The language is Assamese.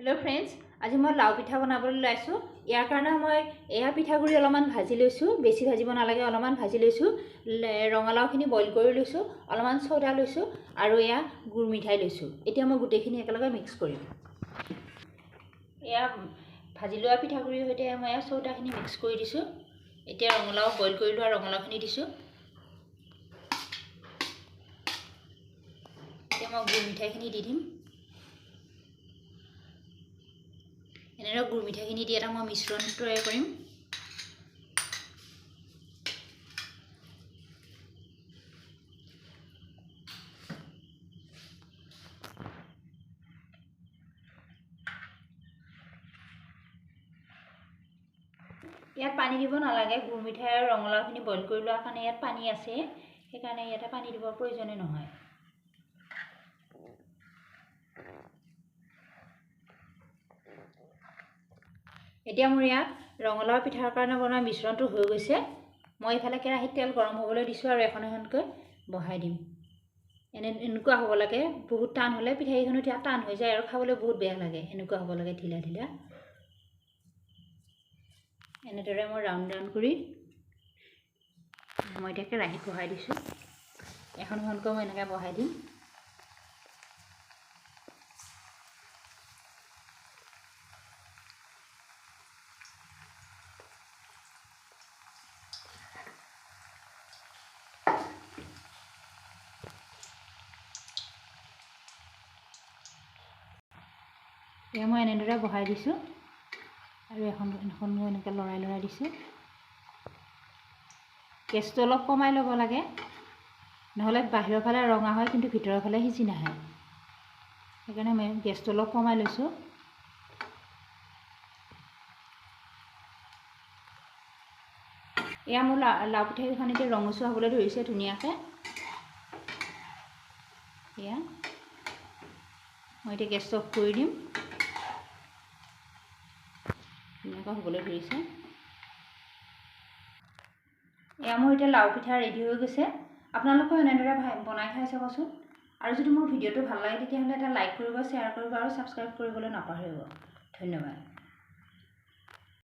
हेलो फ्रेंड्स, आज मैं लाउ पिठा बनाबले लाइसो। यार कारण मैं एया पिठागुड़ी अलमान भाजी लैसो, बेसी भाजिब नालागे अलमान भाजी लैसो। रंगालाउखिनि बइल करि लैसो, अलमान सोडा लैसो आरो एया गुड़ मिठाई लैसो। एतिया मैं गुटेखिनि एकेलगे मिक्स करिम। एया भाजी लोৱা पिठागुड़िर सहिते मैं सोडाखिनि मिक्स करि दिसो। एतिया रंगालाउ बइल करि लोৱা रंगालाउखिनि दिसो। एतिया मैं गुड़ मिठाईखिनि दि दिम। এনেদৰে গুড় মিঠাইখিনি দি এটা মই মিশ্ৰণ তৈয়াৰ কৰিম। ইয়াত পানী দিব নালাগে। গুড় মিঠাই আৰু ৰঙালাওখিনি বইল কৰি লোৱাৰ কাৰণে ইয়াত পানী আছে, সেইকাৰণে ইয়াতে পানী দিবৰ প্ৰয়োজনে নহয়। এতিয়া মোৰ ইয়াত ৰঙালাও পিঠাৰ কাৰণে বনোৱা মিশ্ৰণটো হৈ গৈছে। মই ইফালে কেৰাহীত তেল গৰম হ'বলৈ দিছোঁ আৰু এখন এখনকৈ বহাই দিম। এনেকুৱা হ'ব লাগে। বহুত টান হ'লে পিঠাকেইখন এতিয়া টান হৈ যায় আৰু খাবলৈ বহুত বেয়া লাগে। এনেকুৱা হ'ব লাগে ঢিলা ঢিলা। এনেদৰে মই ৰাউণ্ড ৰাউণ্ড কৰি মই এতিয়া কেৰাহীত বহাই দিছোঁ। এখন এখনকৈ মই এনেকৈ বহাই দিম। এয়া মই এনেদৰে বহাই দিছোঁ আৰু এখন মই এনেকৈ লৰাই লৰাই দিছোঁ। গেছটো অলপ কমাই ল'ব লাগে, নহ'লে বাহিৰৰ ফালে ৰঙা হয় কিন্তু ভিতৰৰ ফালে সিজি নাহে। সেইকাৰণে মই গেছটো অলপ কমাই লৈছোঁ। এয়া মোৰ লাউ পিঠাকেইখন এতিয়া ৰঙচুৱা হ'বলৈ ধৰিছে ধুনীয়াকৈ। এয়া মই এতিয়া গেছটো অফ কৰি দিম। ধুনীয়াকৈ হ'বলৈ ধৰিছে। এয়া মোৰ এতিয়া লাউ পিঠা ৰেডি হৈ গৈছে। আপোনালোকেও এনেদৰে বনাই খাই চাবচোন। আৰু যদি মোৰ ভিডিঅ'টো ভাল লাগে তেতিয়াহ'লে এটা লাইক কৰিব, শ্বেয়াৰ কৰিব আৰু ছাবস্ক্ৰাইব কৰিবলৈ নাপাহৰিব। ধন্যবাদ।